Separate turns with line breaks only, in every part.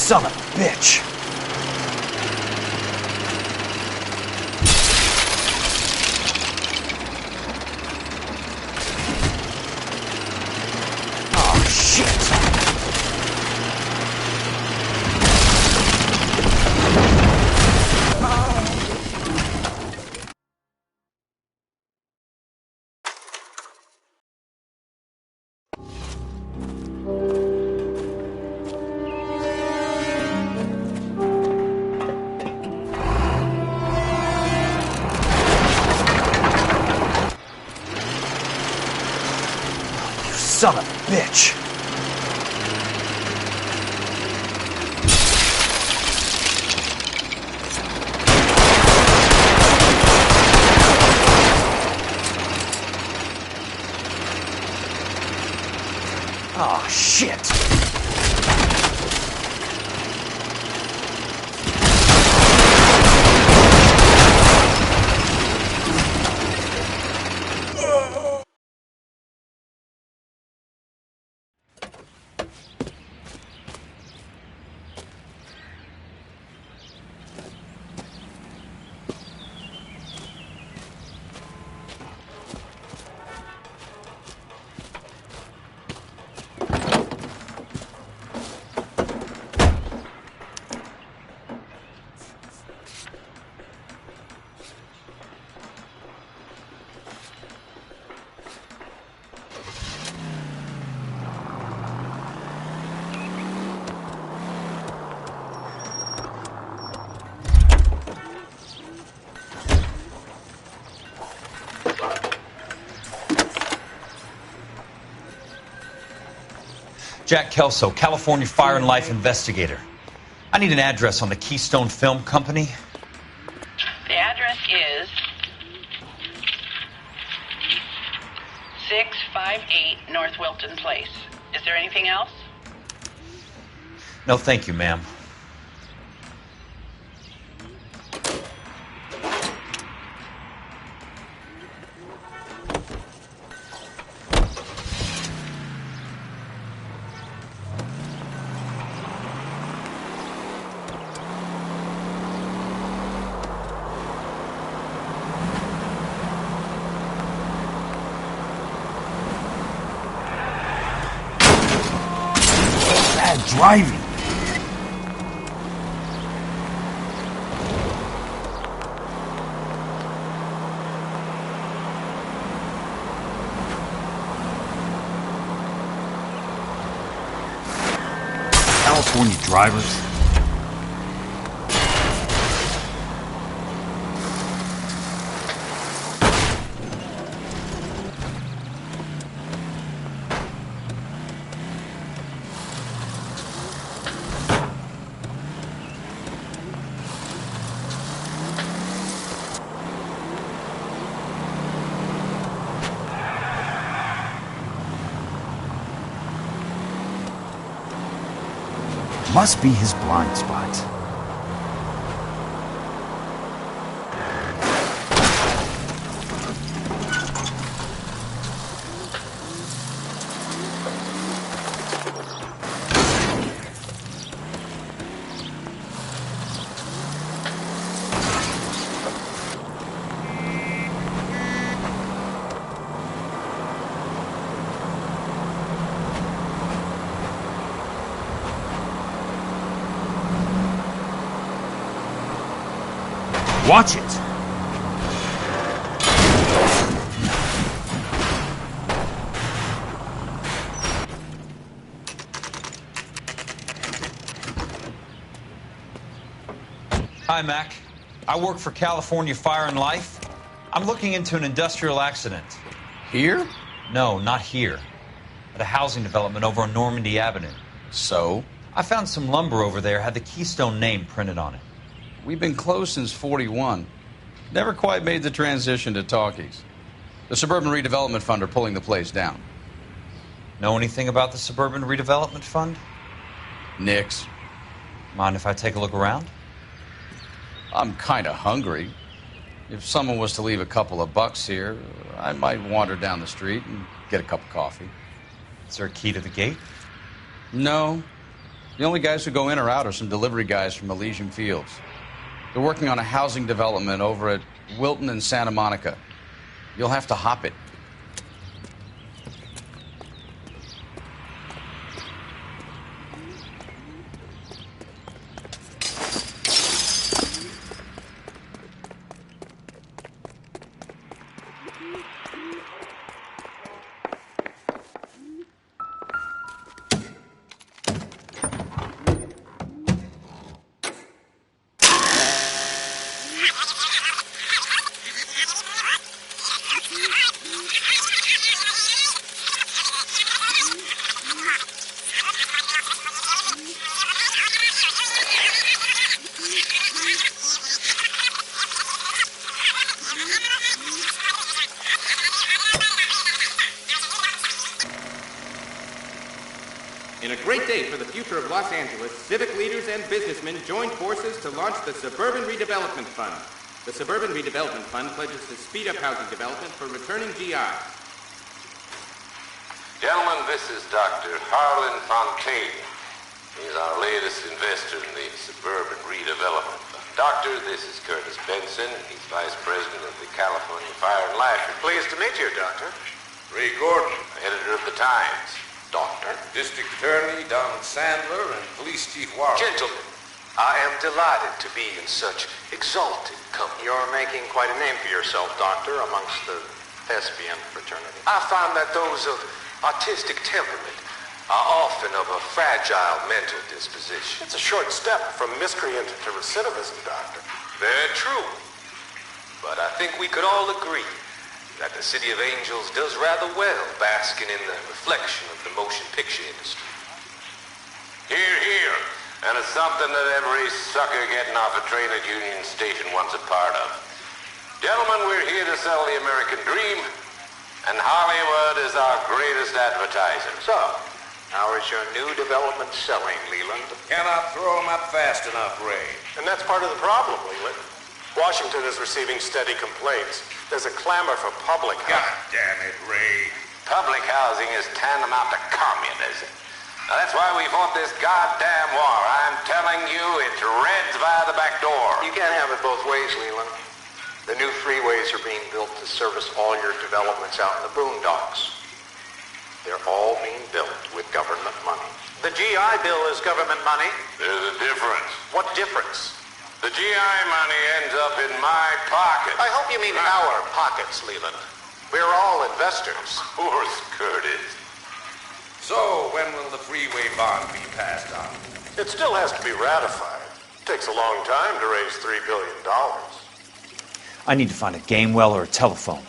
son of a bitch! Oh, shit! Son of a bitch! Oh, shit!
Jack Kelso, California Fire and Life investigator. I need an address on the Keystone Film Company.
The address is 658 North Wilton Place. Is there anything else?
No, thank you, ma'am.
Driving. California drivers. Must be his blind spot. Watch it!
Hi, Mac. I work for California Fire and Life. I'm looking into an industrial accident.
Here?
No, not here. At a housing development over on Normandy Avenue.
So?
I found some lumber over there, had the Keystone name printed on it.
We've been closed since '41. Never quite made the transition to talkies. The Suburban Redevelopment Fund are pulling the place down.
Know anything about the Suburban Redevelopment Fund?
Nix.
Mind if I take a look around?
I'm kind of hungry. If someone was to leave a couple of bucks here, I might wander down the street and get a cup of coffee.
Is there a key to the gate?
No. The only guys who go in or out are some delivery guys from Elysian Fields. They're working on a housing development over at Wilton and Santa Monica. You'll have to hop it.
In a great day for the future of Los Angeles, civic leaders and businessmen joined forces to launch the Suburban Redevelopment Fund. The Suburban Redevelopment Fund pledges to speed up housing development for returning GIs.
Gentlemen, this is Dr. Harlan Fontaine. He's our latest investor in the Suburban Redevelopment Fund. Doctor, this is Curtis Benson. He's Vice President of the California Fire and Life.
Pleased to meet you, Doctor.
Ray Gordon, editor of the Times.
Doctor.
District Attorney Donald Sandler and Police Chief Warren.
Gentlemen, I am delighted to be in such exalted company. You're making quite a name for yourself, Doctor, amongst the thespian fraternity. I find that those of artistic temperament are often of a fragile mental disposition.
It's a short step from miscreant to recidivism, Doctor.
Very true. But I think we could all agree that the City of Angels does rather well basking in the reflection of the motion picture industry.
Hear, hear. And it's something that every sucker getting off a train at Union Station wants a part of. Gentlemen, we're here to sell the American dream, and Hollywood is our greatest advertiser.
So, how is your new development selling, Leland?
Cannot throw them up fast enough, Ray.
And that's part of the problem, Leland. Washington is receiving steady complaints. There's a clamor for public
God
housing.
damn it, Ray. Public housing is tantamount to communism. Now, that's why we fought this goddamn war. I'm telling you, it's Reds via the back door.
You can't have it both ways, Leland. The new freeways are being built to service all your developments out in the boondocks. They're all being built with government money.
The GI Bill is government money.
There's a difference.
What difference?
The GI money ends up in my pocket.
I hope you mean our pockets, Leland. We're all investors.
Of course, Curtis. So, when will the freeway bond be passed on?
It still has to be ratified. It takes a long time to raise $3 billion.
I need to find a game well or a telephone.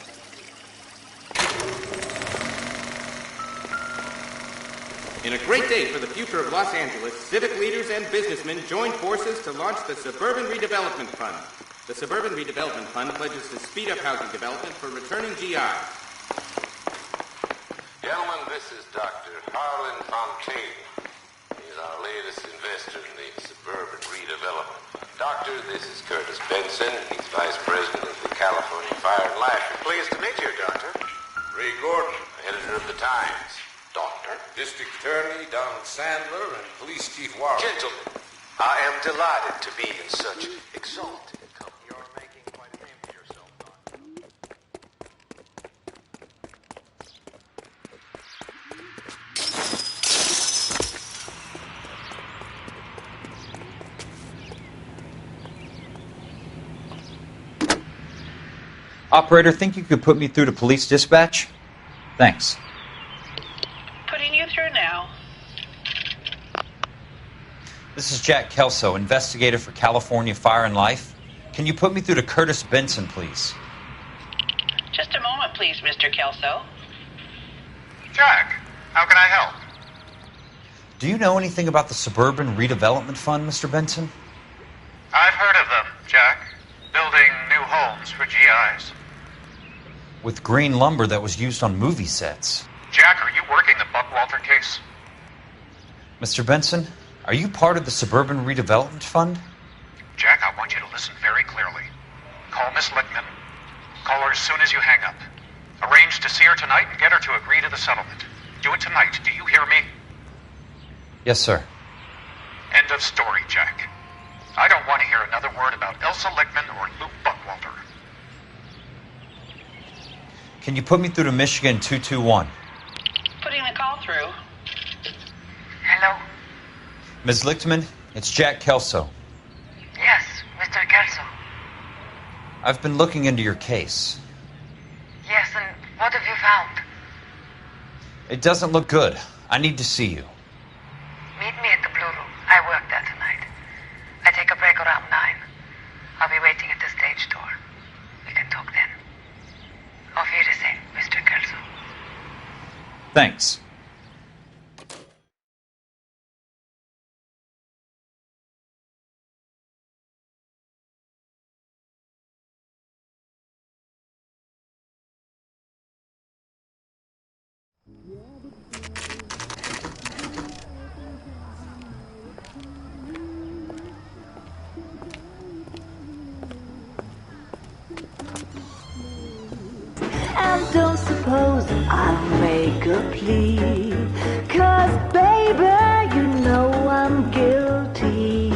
In a great day for the future of Los Angeles, civic leaders and businessmen joined forces to launch the Suburban Redevelopment Fund. The Suburban Redevelopment Fund pledges to speed up housing development for returning GIs.
Gentlemen, this is Dr. Harlan Fontaine. He's our latest investor in the Suburban Redevelopment Fund. Doctor, this is Curtis Benson. He's Vice President of the California Fire and Life.
Pleased to meet you, Doctor.
Ray Gordon, editor of the Times.
Doctor.
District Attorney Donald Sandler and Police Chief Warren.
Gentlemen, I am delighted to be in such exalted company. You're making quite a name for yourself, Doctor.
Operator, think you could put me through to police dispatch? Thanks.
Putting you through now.
This is Jack Kelso, investigator for California Fire and Life. Can you put me through to Curtis Benson, please?
Just a moment, please, Mr. Kelso.
Jack, how can I help?
Do you know anything about the Suburban Redevelopment Fund, Mr. Benson?
I've heard of them, Jack. Building new homes for GIs.
With green lumber that was used on movie sets.
Jack, are you working the Buckwalter case?
Mr. Benson, are you part of the Suburban Redevelopment Fund?
Jack, I want you to listen very clearly. Call Miss Lickman. Call her as soon as you hang up. Arrange to see her tonight and get her to agree to the settlement. Do it tonight. Do you hear me?
Yes, sir.
End of story, Jack. I don't want to hear another word about Elsa Lichtman or Luke Buckwalter.
Can you put me through to Michigan 221?
Putting the call through.
Hello?
Ms. Lichtman, it's Jack Kelso.
Yes, Mr. Kelso.
I've been looking into your case.
Yes, and what have you found?
It doesn't look good. I need to see you.
Meet me at the Blue Room. I work there tonight. I take a break around 9. I'll be waiting at the stage door. We can talk then. Auf Wiedersehen, Mr. Kelso.
Thanks.
And don't suppose I'll make a plea, 'cause baby, you know I'm guilty.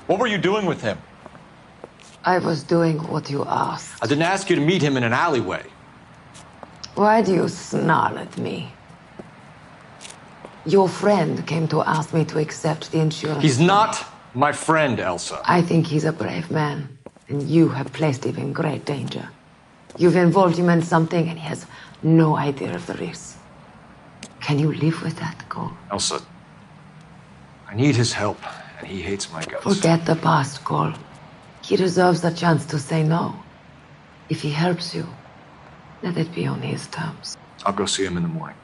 What were you doing with him?
I was doing what you asked.
I didn't ask you to meet him in an alleyway.
Why do you snarl at me? Your friend came to ask me to accept the insurance.
He's not my friend, Elsa.
I think he's a brave man, and you have placed him in great danger. You've involved him in something, and he has no idea of the risk. Can you live with that, Cole?
Elsa, I need his help, and he hates my guts.
Forget the past, Cole. He deserves a chance to say no. If he helps you, let it be on his terms.
I'll go see him in the morning.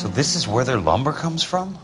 So this is where their lumber comes from?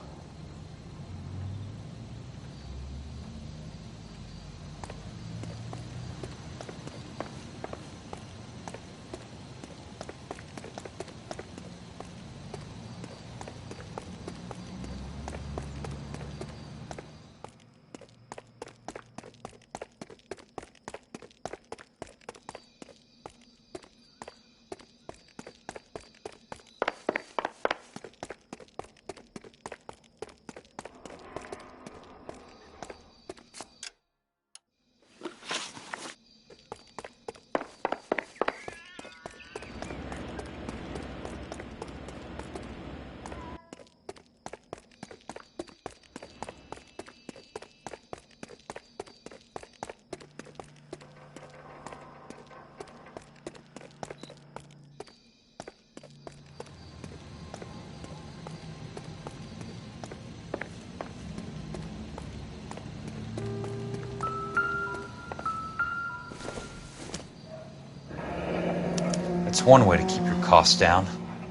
It's one way to keep your costs down.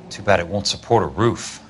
Too bad it won't support a roof.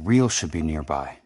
reel should be nearby.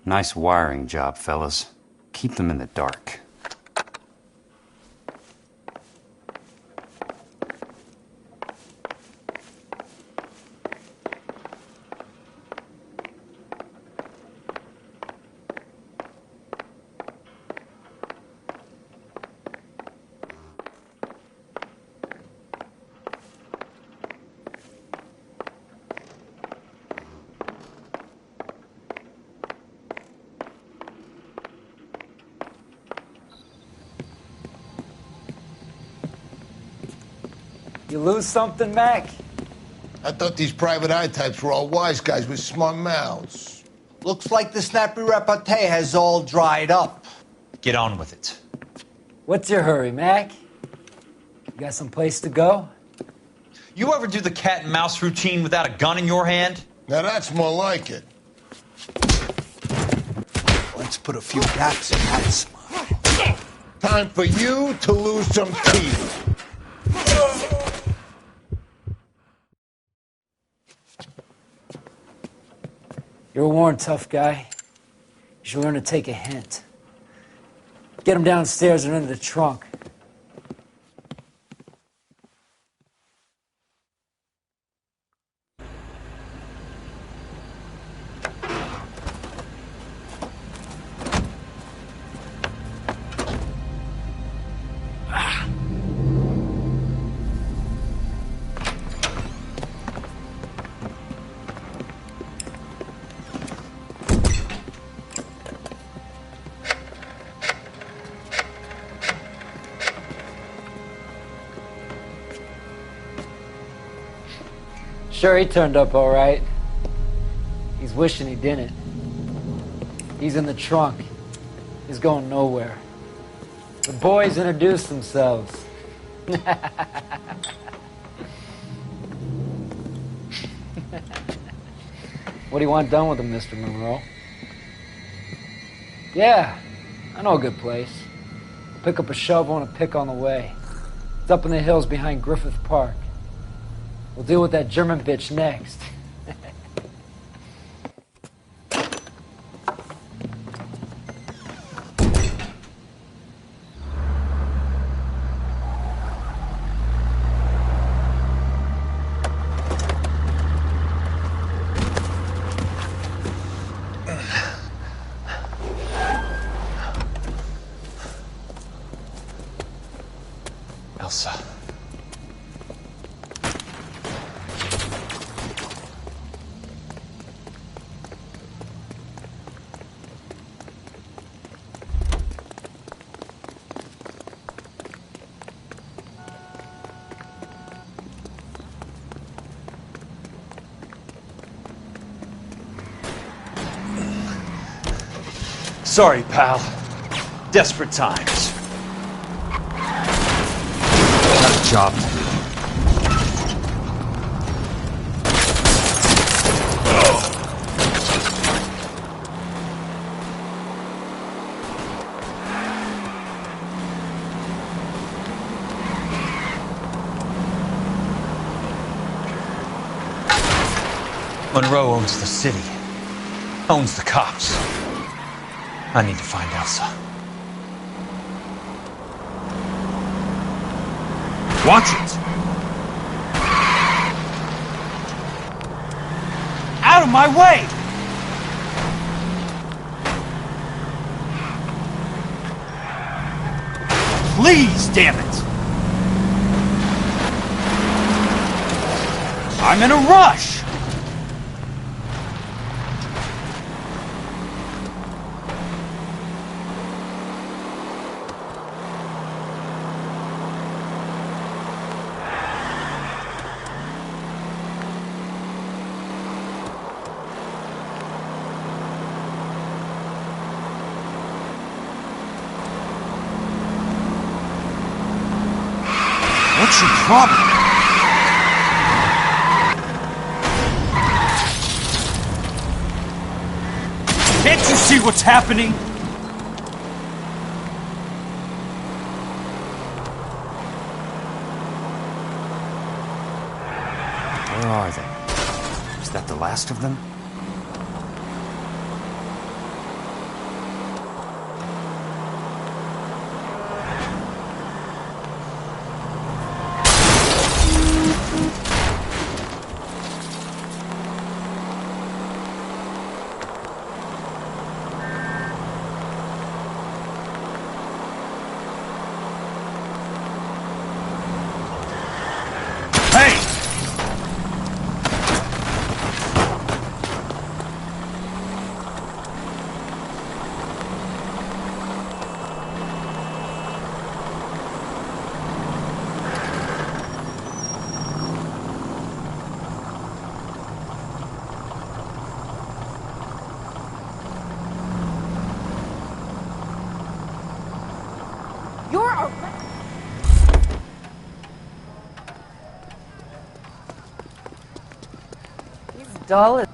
Nice wiring job, fellas. Keep them in the dark.
You lose something, Mac?
I thought these private eye types were all wise guys with smart mouths.
Looks like the snappy repartee has all dried up.
Get on with it.
What's your hurry, Mac? You got some place to go?
You ever do the cat and mouse routine without a gun in your hand?
Now that's more like it.
Let's put a few gaps in that smile.
Time for you to lose some teeth.
You're a worn, tough guy. You should learn to take a hint. Get him downstairs and into the trunk. Sure, he turned up all right. He's wishing he didn't. He's in the trunk. He's going nowhere. The boys introduced themselves. What do you want done with him, Mr. Monroe? Yeah, I know a good place. Pick up a shovel and a pick on the way. It's up in the hills behind Griffith Park. We'll deal with that German bitch next.
Elsa.
Sorry, pal. Desperate times. Got a job to do.
Monroe owns the city. Owns the cops. I need to find Elsa.
Watch it! Out of my way! Please, damn it! I'm in a rush! What's your problem? Can't you see what's happening?
Where are they? Is that the last of them?
You're a... He's dull as...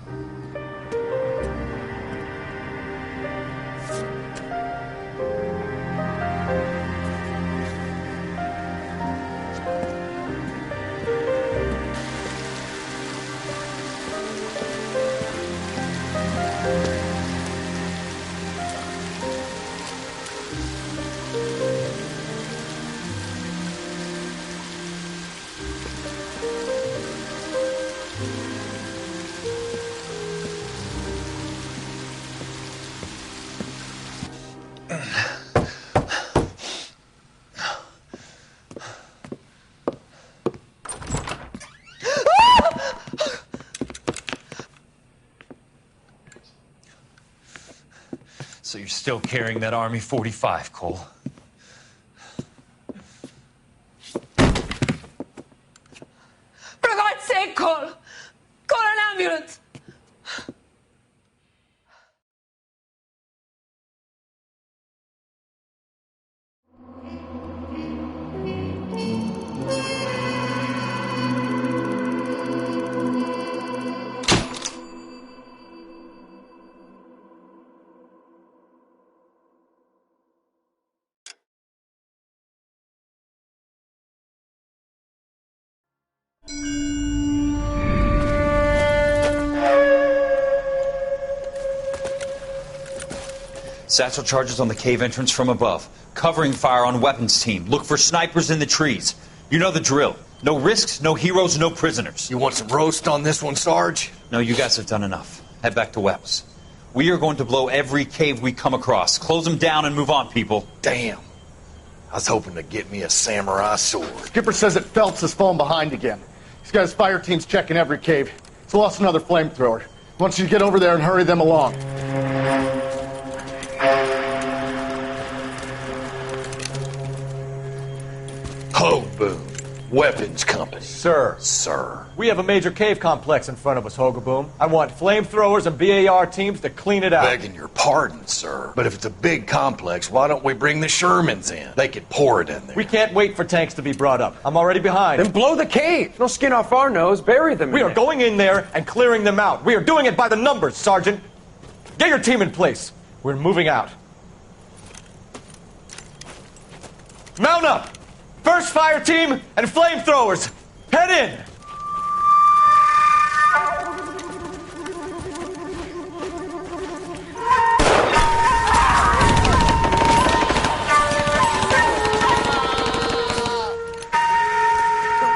So you're still carrying that Army 45, Cole?
For God's sake, Cole! Call an ambulance!
Satchel charges on the cave entrance from above. Covering fire on weapons team. Look for snipers in the trees. You know the drill. No risks, no heroes, no prisoners.
You want some roast on this one, Sarge?
No, you guys have done enough. Head back to Webb's. We are going to blow every cave we come across. Close them down and move on, people.
Damn. I was hoping to get me a samurai sword.
Skipper says that Phelps has fallen behind again. He's got his fire teams checking every cave. He's lost another flamethrower. He wants you to get over there and hurry them along.
Hoboom. Weapons Company.
Sir.
Sir.
We have a major cave complex in front of us, Hogaboom. I want flamethrowers and BAR teams to clean it out.
Begging your pardon, sir. But if it's a big complex, why don't we bring the Shermans in? They could pour it in there.
We can't wait for tanks to be brought up. I'm already behind.
Then blow the cave. No skin off our nose. Bury them.
We are going in there and clearing them out. We are doing it by the numbers, Sergeant. Get your team in place. We're moving out. Mount up! First fire team and flamethrowers! Head in!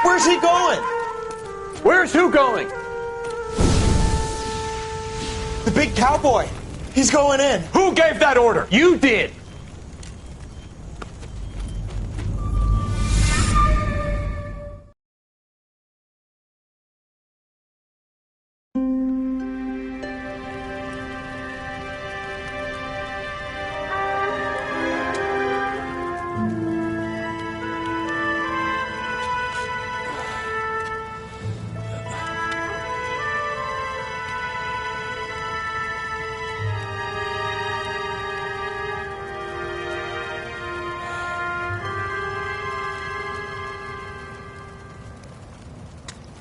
Where's he going? Where's who going?
The big cowboy. He's going in. Who gave that order?
You did.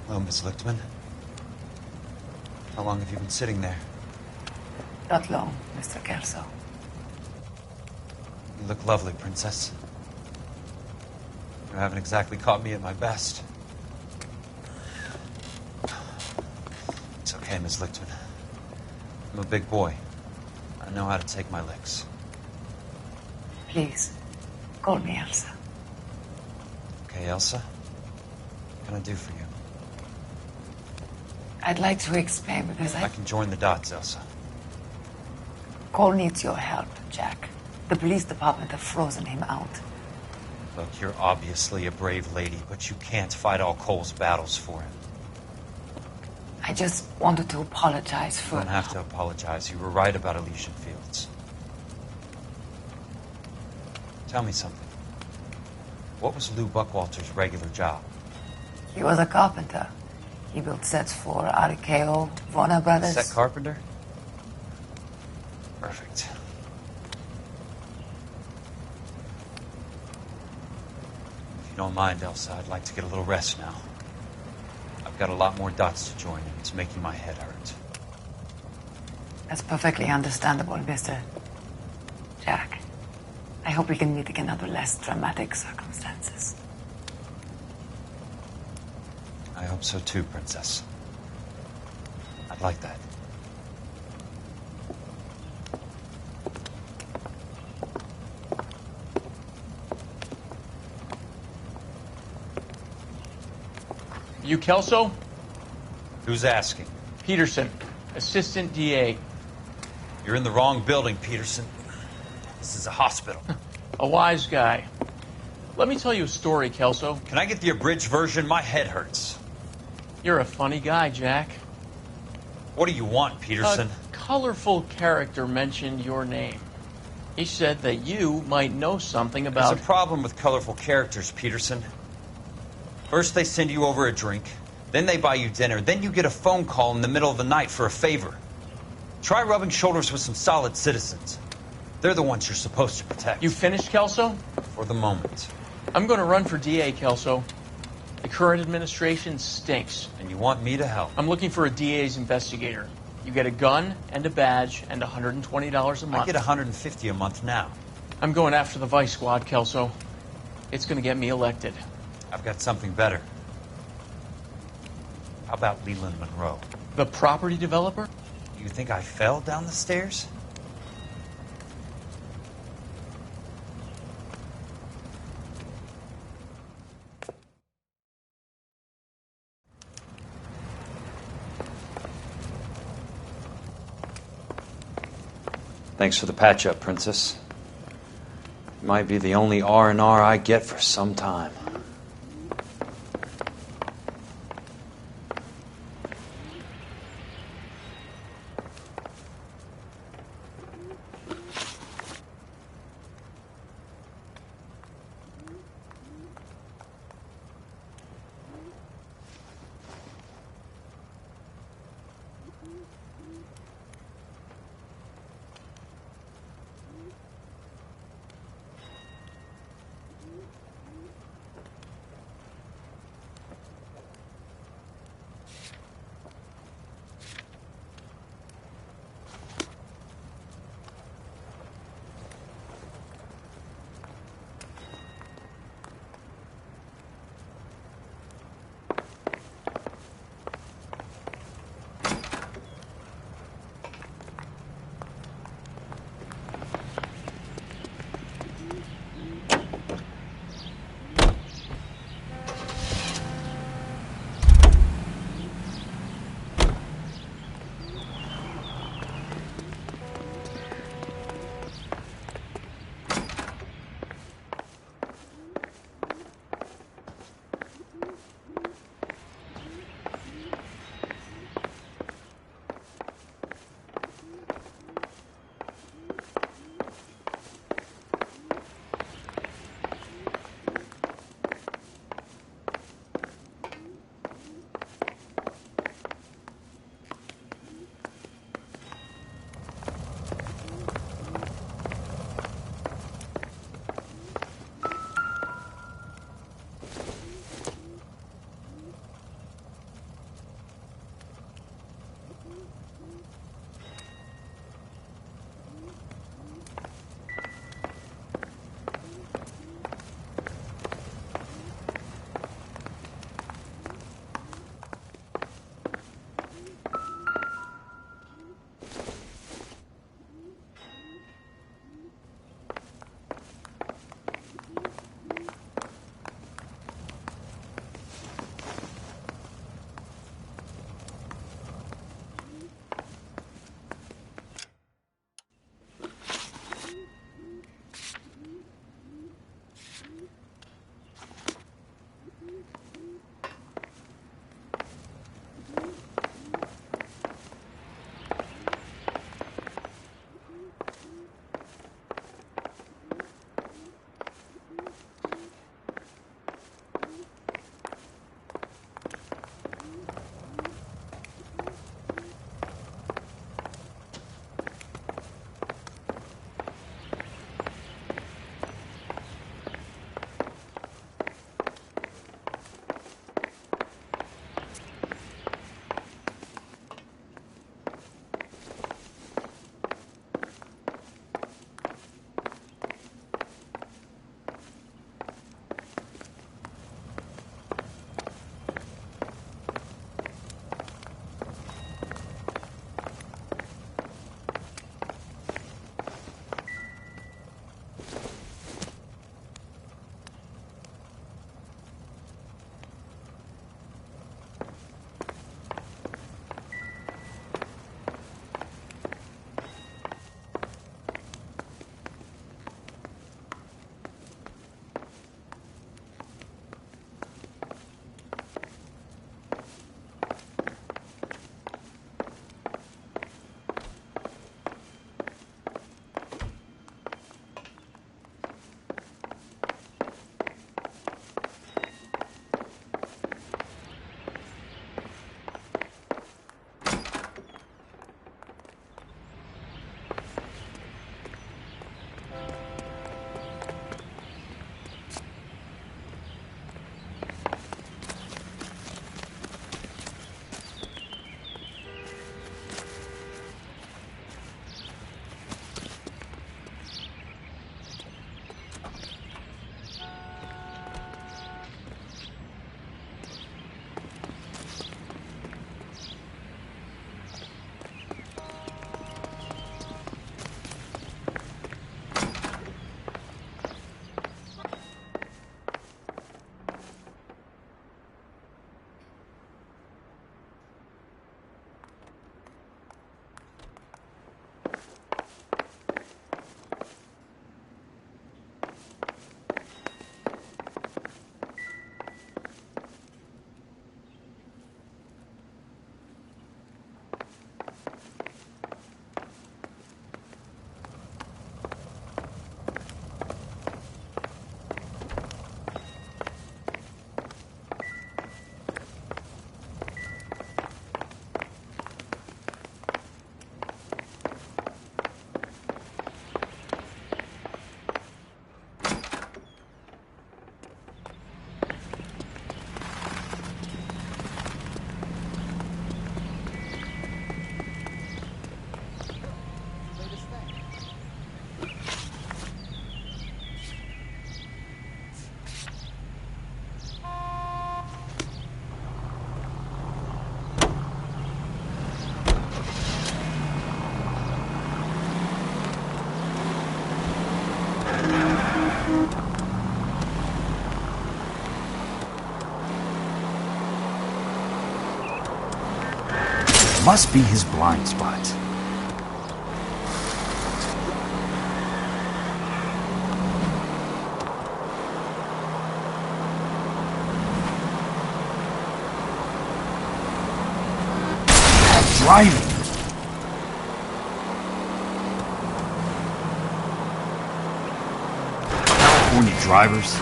Hello, Miss Lichtman. How long have you been sitting there?
Not long, Mr. Kelso.
You look lovely, Princess. You haven't exactly caught me at my best. It's okay, Miss Lichtman. I'm a big boy. I know how to take my licks.
Please, call me Elsa.
Okay, Elsa? What can I do for you?
I'd like to explain because
I can join the dots, Elsa.
Cole needs your help, Jack. The police department have frozen him out.
Look, you're obviously a brave lady, but you can't fight all Cole's battles for him.
I just wanted to apologize for...
You don't have to apologize. You were right about Elysian Fields. Tell me something. What was Lou Buckwalter's regular job?
He was a carpenter. He built sets for RKO, Warner Brothers.
Set carpenter? Perfect. you don't mind, Elsa, I'd like to get a little rest now. I've got a lot more dots to join, and it's making my head hurt.
That's perfectly understandable, Mr. Jack. I hope we can meet again under less dramatic circumstances.
I hope so too, Princess. I'd like that.
You Kelso?
Who's asking?
Peterson, Assistant DA.
You're in the wrong building, Peterson. This is a hospital.
A wise guy. Let me tell you a story, Kelso.
Can I get the abridged version? My head hurts.
You're a funny guy, Jack.
What do you want, Peterson?
A colorful character mentioned your name. He said that you might know something about...
There's a problem with colorful characters, Peterson. First they send you over a drink, then they buy you dinner, then you get a phone call in the middle of the night for a favor. Try rubbing shoulders with some solid citizens. They're the ones you're supposed to protect.
You finished, Kelso?
For the moment.
I'm going to run for DA, Kelso. The current administration stinks.
And you want me to help?
I'm looking for a DA's investigator. You get a gun and a badge and $120 a month.
I get $150 a month now.
I'm going after the Vice Squad, Kelso. It's going to get me elected.
I've got something better. How about Leland Monroe?
The property developer?
You think I fell down the stairs?
Thanks for the patch-up, Princess. It might be the only R&R I get for some time.
Must be his blind spot. Bad driving. California drivers.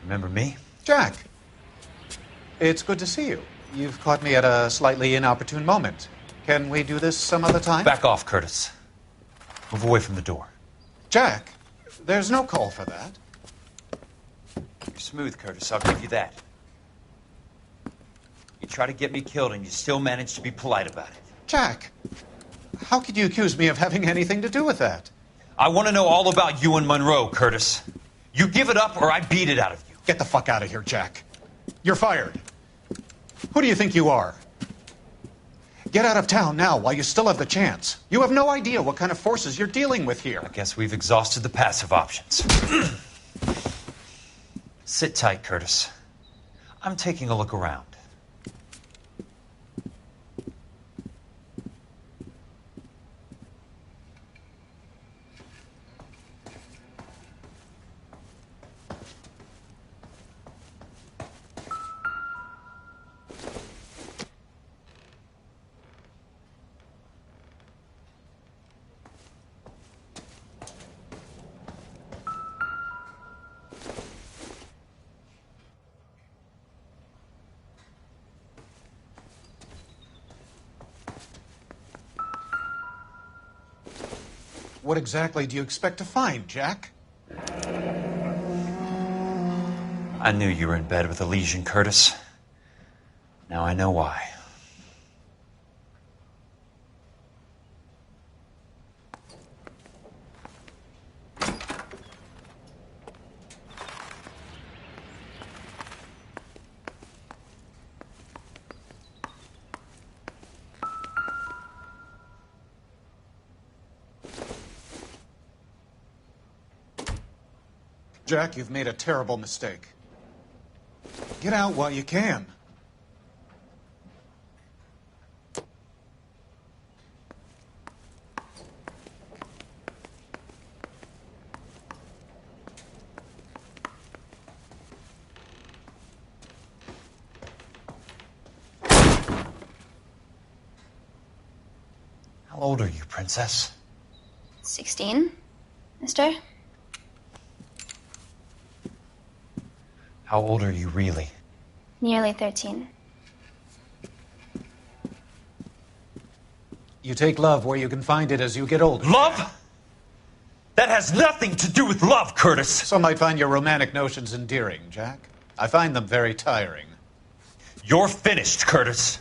Remember me?
Jack, it's good to see you. You've caught me at a slightly inopportune moment. Can we do this some other time?
Back off, Curtis. Move away from the door.
Jack, there's no call for that.
You're smooth, Curtis. I'll give you that. You try to get me killed, and you still manage to be polite about it.
Jack, how could you accuse me of having anything to do with that?
I want to know all about you and Monroe, Curtis. You give it up, or I beat it out of you.
Get the fuck out of here, Jack. You're fired. Who do you think you are? Get out of town now while you still have the chance. You have no idea what kind of forces you're dealing with here.
I guess we've exhausted the passive options. Sit tight, Curtis. I'm taking a look around.
What exactly do you expect to find, Jack?
I knew you were in bed with a lesion, Curtis. Now I know why.
Jack, you've made a terrible mistake. Get out while you can.
How old are you, Princess?
16, mister?
How old are you really?
Nearly 13.
You take love where you can find it as you get older.
Love? That has nothing to do with love, Curtis.
Some might find your romantic notions endearing, Jack. I find them very tiring.
You're finished, Curtis.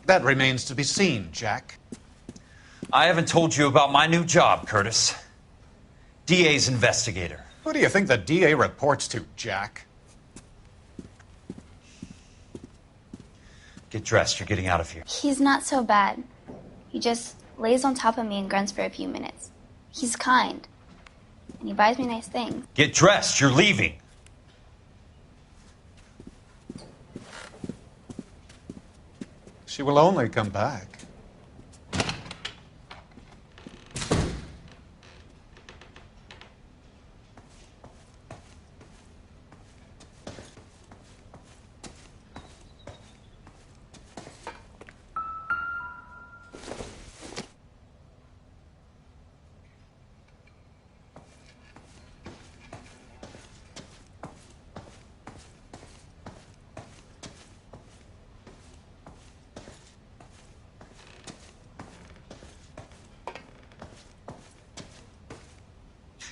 That remains to be seen, Jack.
I haven't told you about my new job, Curtis. DA's investigator.
Who do you think the DA reports to, Jack?
Get dressed. You're getting out of here.
He's not so bad. He just lays on top of me and grunts for a few minutes. He's kind. And he buys me nice things.
Get dressed. You're leaving.
She will only come back.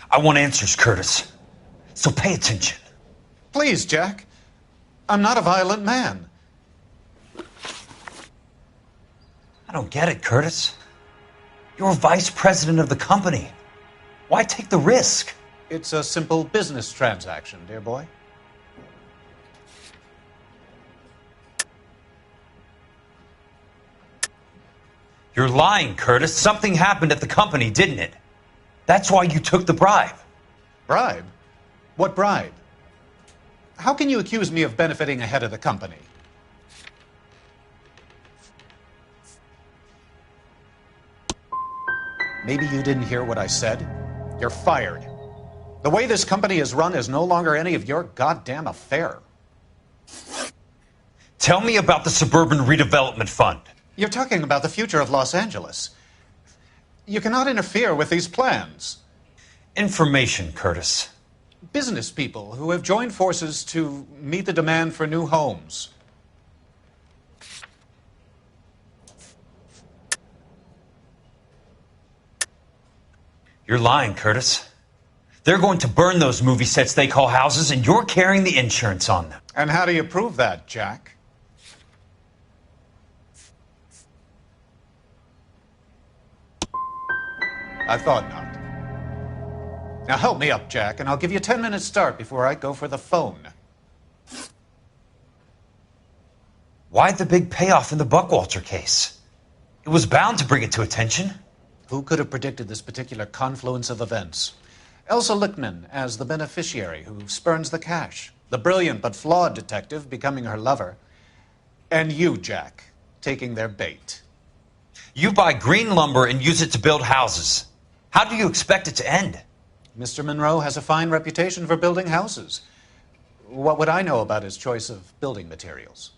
I want answers, Curtis. So pay attention.
Please, Jack. I'm not a violent man.
I don't get it, Curtis. You're vice president of the company. Why take the risk?
It's a simple business transaction, dear boy.
You're lying, Curtis. Something happened at the company, didn't it? That's why you took the bribe.
Bribe? What bribe? How can you accuse me of benefiting ahead of the company? Maybe you didn't hear what I said. You're fired. The way this company is run is no longer any of your goddamn affair.
Tell me about the Suburban Redevelopment Fund.
You're talking about the future of Los Angeles. You cannot interfere with these plans.
Information, Curtis.
Business people who have joined forces to meet the demand for new homes.
You're lying, Curtis. They're going to burn those movie sets they call houses, and you're carrying the insurance on them.
And how do you prove that, Jack? I thought not. Now help me up, Jack, and I'll give you a 10-minute start before I go for the phone.
Why the big payoff in the Buckwalter case? It was bound to bring it to attention.
Who could have predicted this particular confluence of events? Elsa Lichtman as the beneficiary who spurns the cash, the brilliant but flawed detective becoming her lover, and you, Jack, taking their bait.
You buy green lumber and use it to build houses. How do you expect it to end?
Mr. Monroe has a fine reputation for building houses. What would I know about his choice of building materials?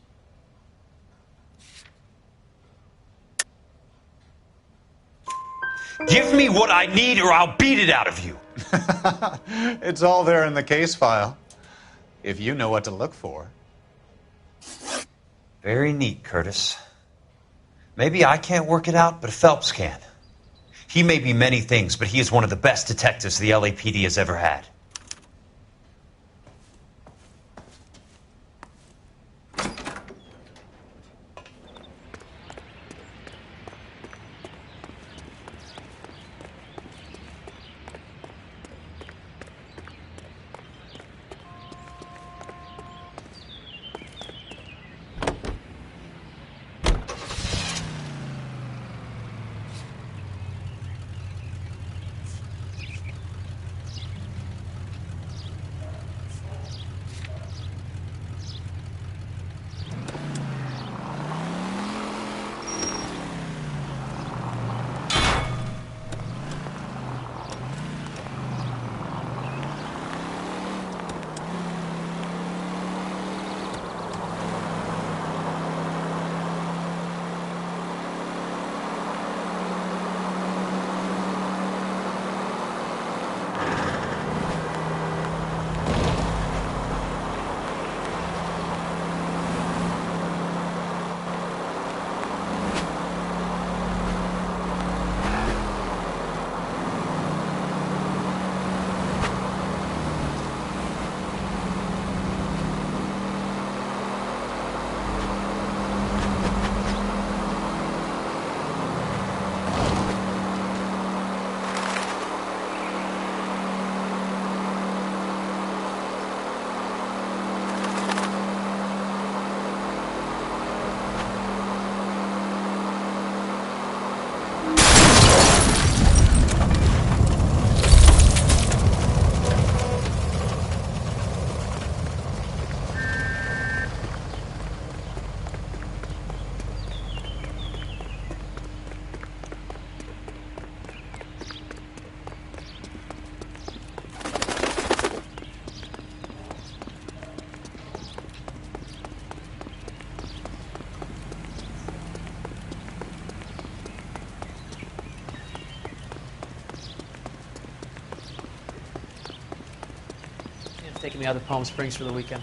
Give me what I need or I'll beat it out of you.
It's all there in the case file, if you know what to look for.
Very neat, Curtis. Maybe I can't work it out, but Phelps can. He may be many things, but he is one of the best detectives the LAPD has ever had.
Taking me out to Palm Springs for the weekend.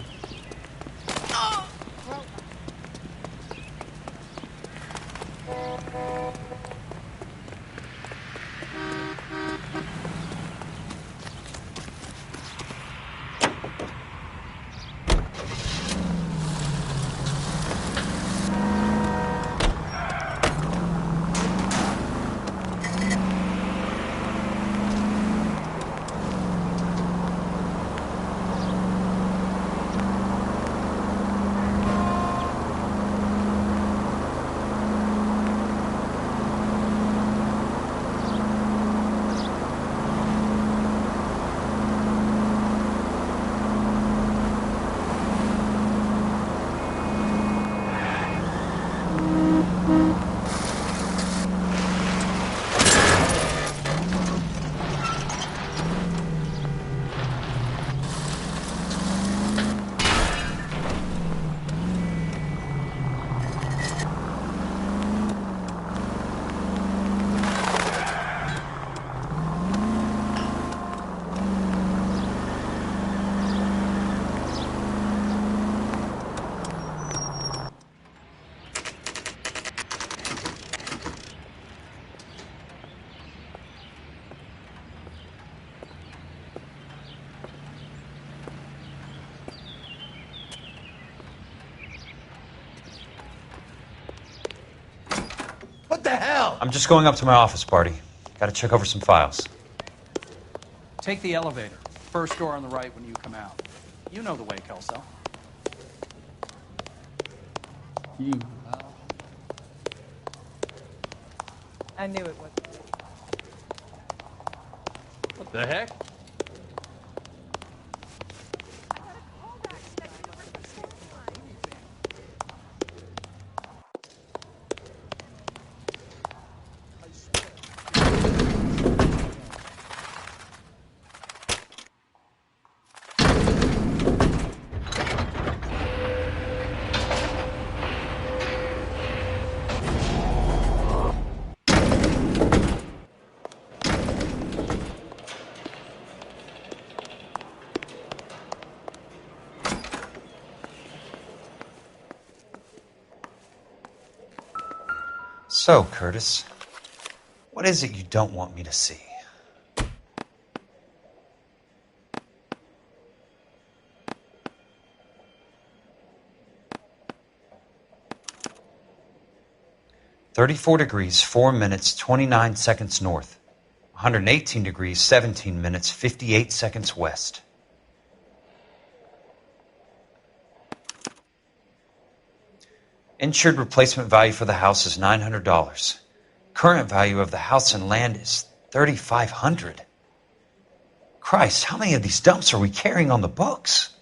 What the hell?
I'm just going up to my office party. Gotta check over some files.
Take the elevator. First door on the right when you come out. You know the way, Kelso.
I knew it was.
What the heck?
So, Curtis, what is it you don't want me to see? (34 degrees, 4 minutes, 29 seconds north. 118 degrees, 17 minutes, 58 seconds west. Insured replacement value for the house is $900. Current value of the house and land is $3,500. Christ, how many of these dumps are we carrying on the books?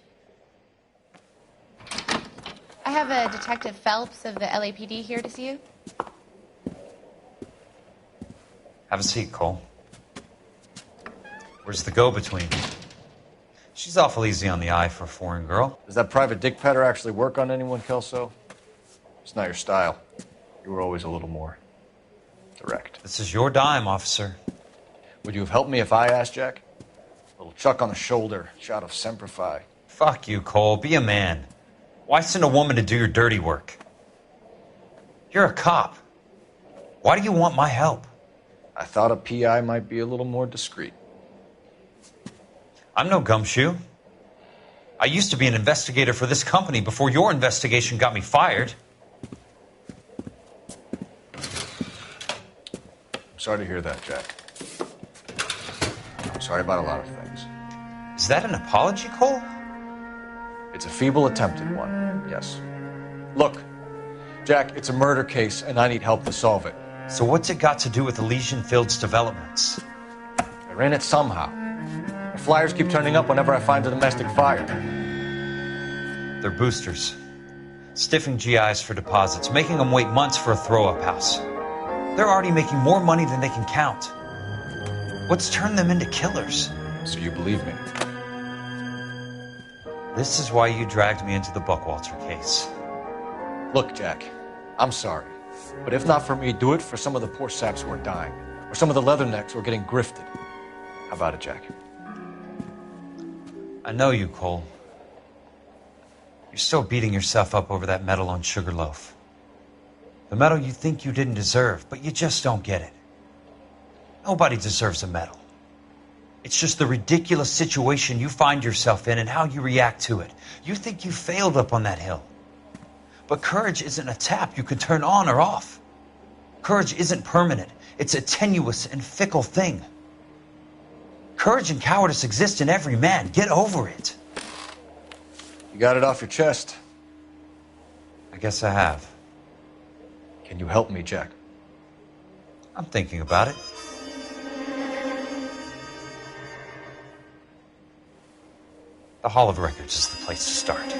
I have a Detective Phelps of the LAPD here to see you.
Have a seat, Cole. Where's the go-between? She's awful easy on the eye for a foreign girl.
Does that private dick petter actually work on anyone, Kelso? It's not your style. You were always a little more direct.
This is your dime, officer.
Would you have helped me if I asked, Jack? A little chuck on the shoulder, shot of Semper Fi.
Fuck you, Cole. Be a man. Why send a woman to do your dirty work? You're a cop. Why do you want my help?
I thought a PI might be a little more discreet.
I'm no gumshoe. I used to be an investigator for this company before your investigation got me fired.
Sorry to hear that, Jack. I'm sorry about a lot of things.
Is that an apology, Cole?
It's a feeble attempted one, yes. Look, Jack, it's a murder case, and I need help to solve it.
So what's it got to do with Elysian Fields developments?
They're in it somehow. The flyers keep turning up whenever I find a domestic fire.
They're boosters. Stiffing GIs for deposits, making them wait months for a throw-up house. They're already making more money than they can count. What's turned them into killers?
So you believe me?
This is why you dragged me into the Buckwalter case.
Look, Jack, I'm sorry. But if not for me, do it for some of the poor saps who are dying. Or some of the leathernecks who are getting grifted. How about it, Jack?
I know you, Cole. You're still beating yourself up over that medal on Sugarloaf. The medal you think you didn't deserve, but you just don't get it. Nobody deserves a medal. It's just the ridiculous situation you find yourself in and how you react to it. You think you failed up on that hill. But courage isn't a tap you can turn on or off. Courage isn't permanent. It's a tenuous and fickle thing. Courage and cowardice exist in every man. Get over it.
You got it off your chest.
I guess I have.
Can you help me, Jack?
I'm thinking about it. The Hall of Records is the place to start.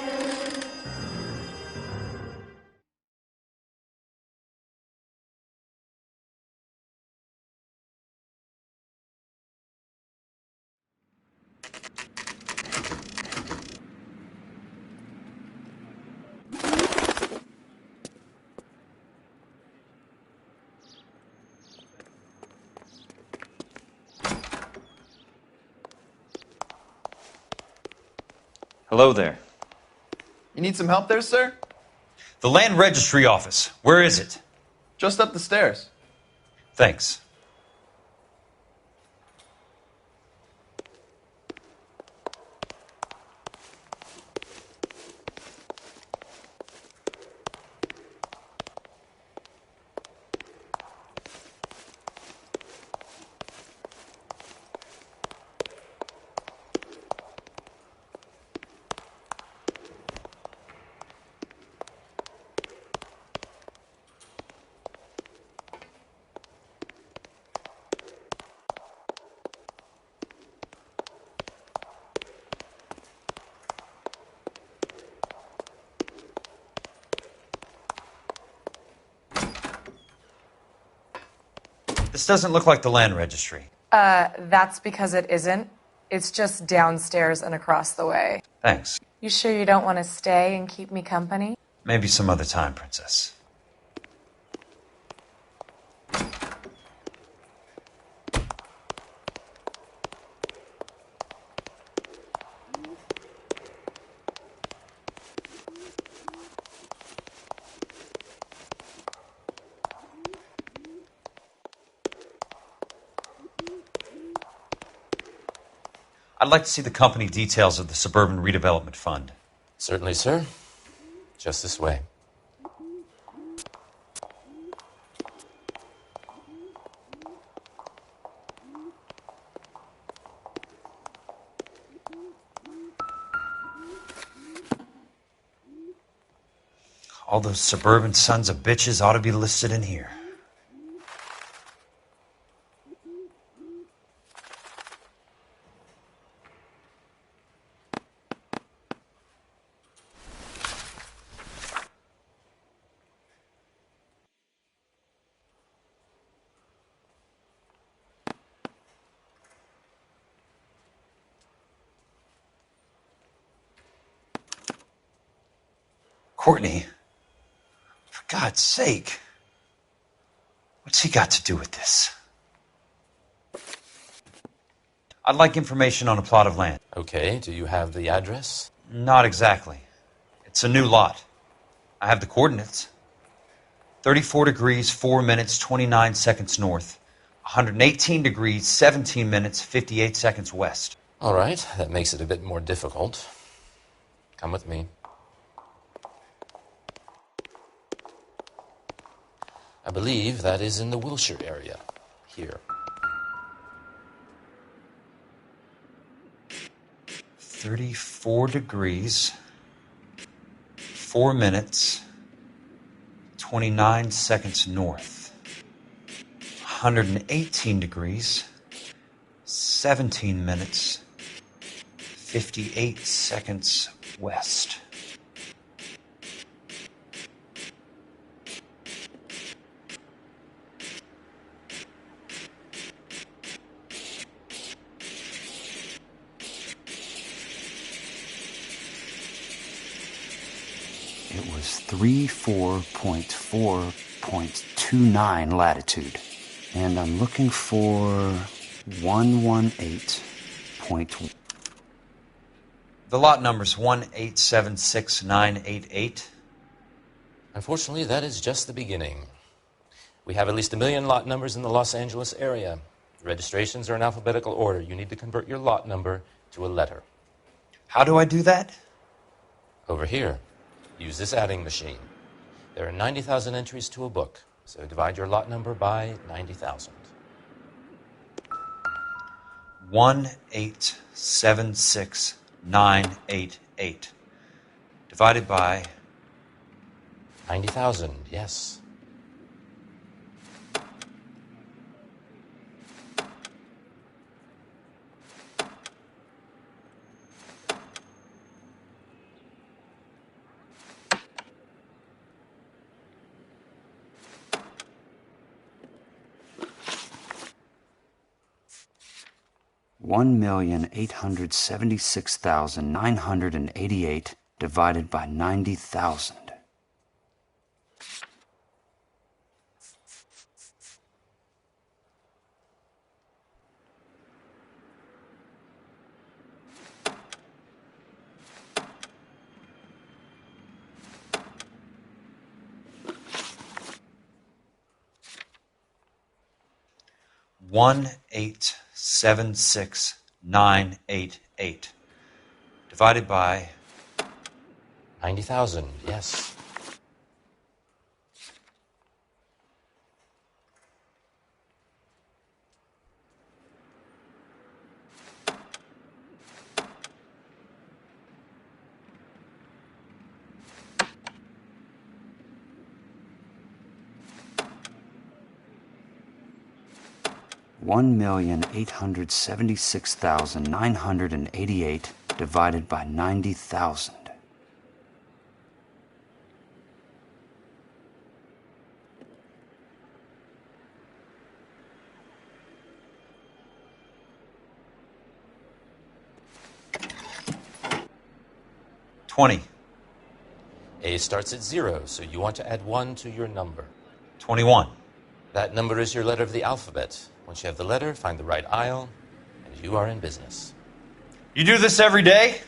Hello there.
You need some help there, sir?
The Land Registry Office. Where is it?
Just up the stairs.
Thanks. This doesn't look like the Land Registry.
That's because it isn't. It's just downstairs and across the way.
Thanks.
You sure you don't want to stay and keep me company?
Maybe some other time, Princess. I'd like to see the company details of the Suburban Redevelopment Fund.
Certainly, sir. Just this way.
All those suburban sons of bitches ought to be listed in here. Courtney, for God's sake, what's he got to do with this? I'd like information on a plot of land.
Okay, do you have the address?
Not exactly. It's a new lot. I have the coordinates. 34 degrees, 4 minutes, 29 seconds north. 118 degrees, 17 minutes, 58 seconds west.
All right, that makes it a bit more difficult. Come with me. I believe that is in the Wilshire area, here.
34 degrees, 4 minutes, 29 seconds north. 118 degrees, 17 minutes, 58 seconds west.
It was 34.4.29 latitude. And I'm looking for 118.
The lot number's 1876988.
Unfortunately, that is just the beginning. We have at least 1 million lot numbers in the Los Angeles area. The registrations are in alphabetical order. You need to convert your lot number to a letter.
How do I do that?
Over here, use this adding machine. There are 90,000 entries to a book, so divide your lot number by 90,000.
1876988. Divided by
90,000, yes.
$1,876,988 divided by 90,000.
$1,876,988 divided by
90,000, yes.
$1,876,988 divided by 90,000.
$20.
A starts at 0, so you want to add 1 to your number.
21.
That number is your letter of the alphabet. Once you have the letter, find the right aisle, and you are in business.
You do this every day?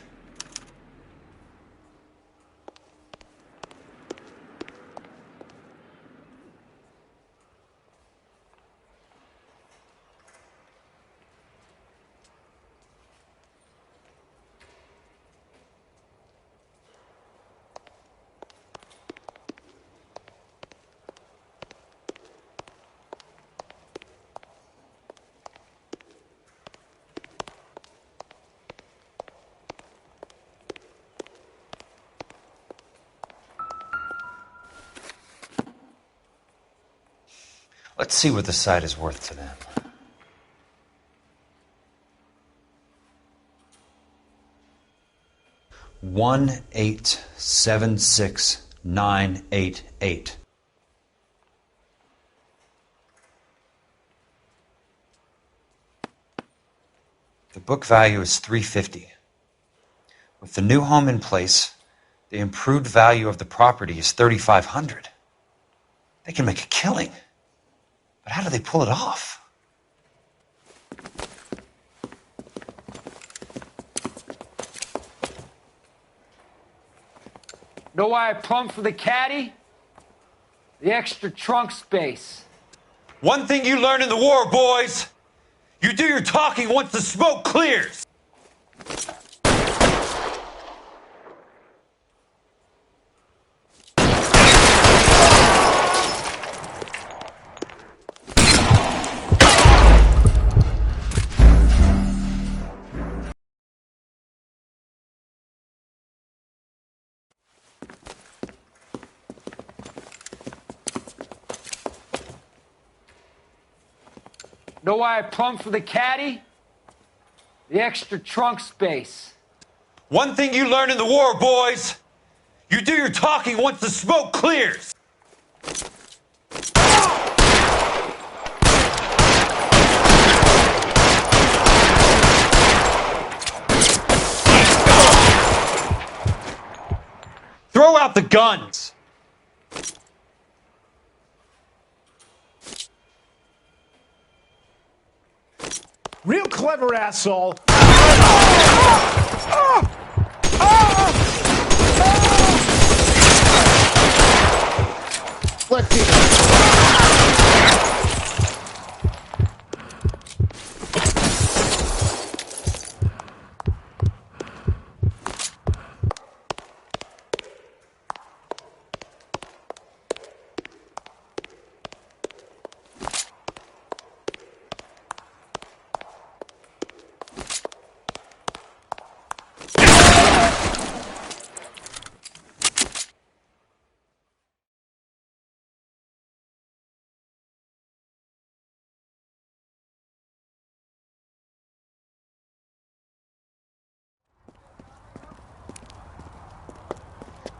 Let's see what the site is worth to them. $1,876,988. The book value is $350. With the new home in place, the improved value of the property is $3,500. They can make a killing. But how do they pull it off?
Know why I plumbed for the caddy? The extra trunk space.
One thing you learn in the war, boys. You do your talking once the smoke clears.
Know why I plumbed for the caddy? The extra trunk space.
One thing you learn in the war, boys. You do your talking once the smoke clears. Throw out the guns.
Real clever, asshole.
Let's see.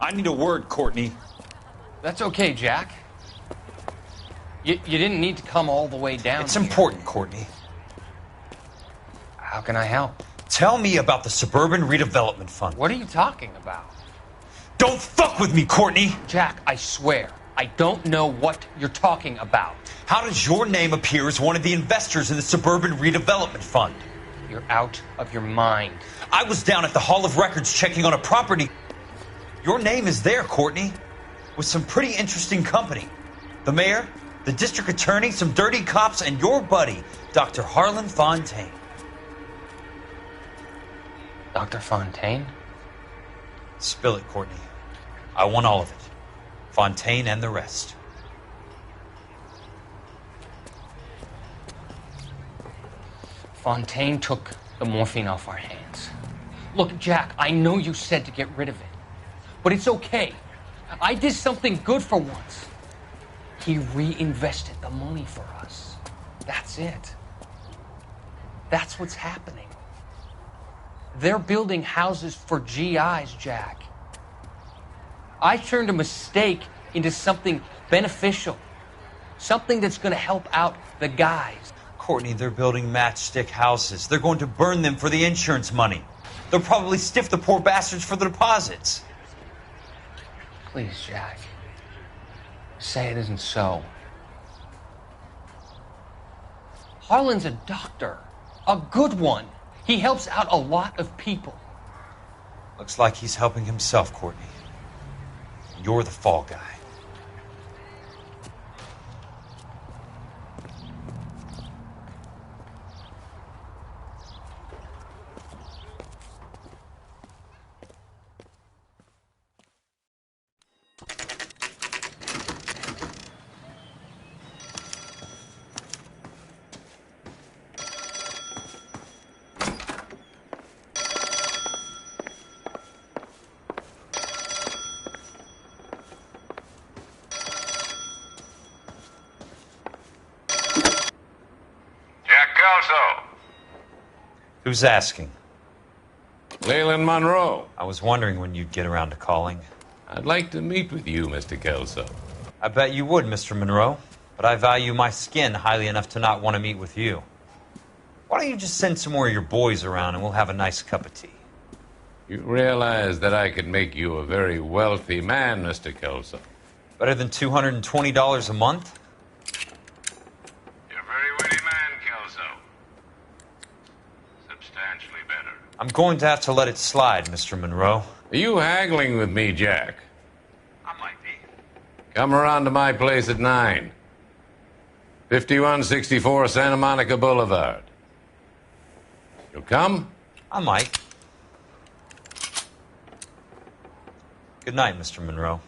I need a word, Courtney.
That's okay, Jack. You didn't need to come all the way down.
It's important, Courtney.
How can I help?
Tell me about the Suburban Redevelopment Fund.
What are you talking about?
Don't fuck with me, Courtney!
Jack, I swear, I don't know what you're talking about.
How does your name appear as one of the investors in the Suburban Redevelopment Fund?
You're out of your mind.
I was down at the Hall of Records checking on a property. Your name is there, Courtney, with some pretty interesting company. The mayor, the district attorney, some dirty cops, and your buddy, Dr. Harlan Fontaine.
Dr. Fontaine?
Spill it, Courtney. I want all of it. Fontaine and the rest.
Fontaine took the morphine off our hands. Look, Jack, I know you said to get rid of it, but it's okay. I did something good for once. He reinvested the money for us. That's it. That's what's happening. They're building houses for GIs, Jack. I turned a mistake into something beneficial. Something that's going to help out the guys.
Courtney, they're building matchstick houses. They're going to burn them for the insurance money. They'll probably stiff the poor bastards for the deposits.
Please, Jack. Say it isn't so. Harlan's a doctor. A good one. He helps out a lot of people.
Looks like he's helping himself, Courtney. You're the fall guy. Who's asking?
Leland Monroe.
I was wondering when you'd get around to calling.
I'd like to meet with you, Mr. Kelso.
I bet you would, Mr. Monroe. But I value my skin highly enough to not want to meet with you. Why don't you just send some more of your boys around and we'll have a nice cup of tea?
You realize that I could make you a very wealthy man, Mr. Kelso.
Better than $220 a month?
You're a very witty man, Kelso. Substantially better.
I'm going to have to let it slide, Mr. Monroe.
Are you haggling with me, Jack?
I might be.
Come around to my place at 9. 5164 Santa Monica Boulevard. You'll come?
I might. Good night, Mr. Monroe.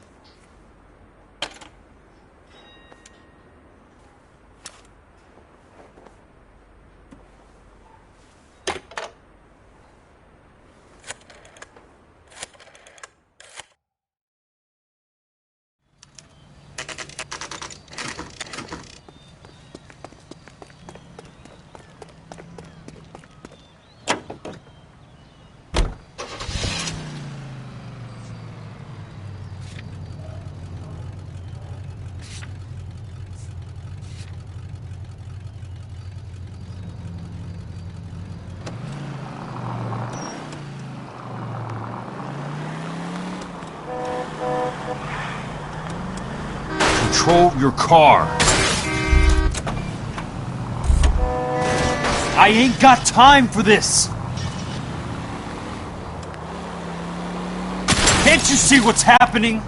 Control your car. I ain't got time for this. Can't you see what's happening?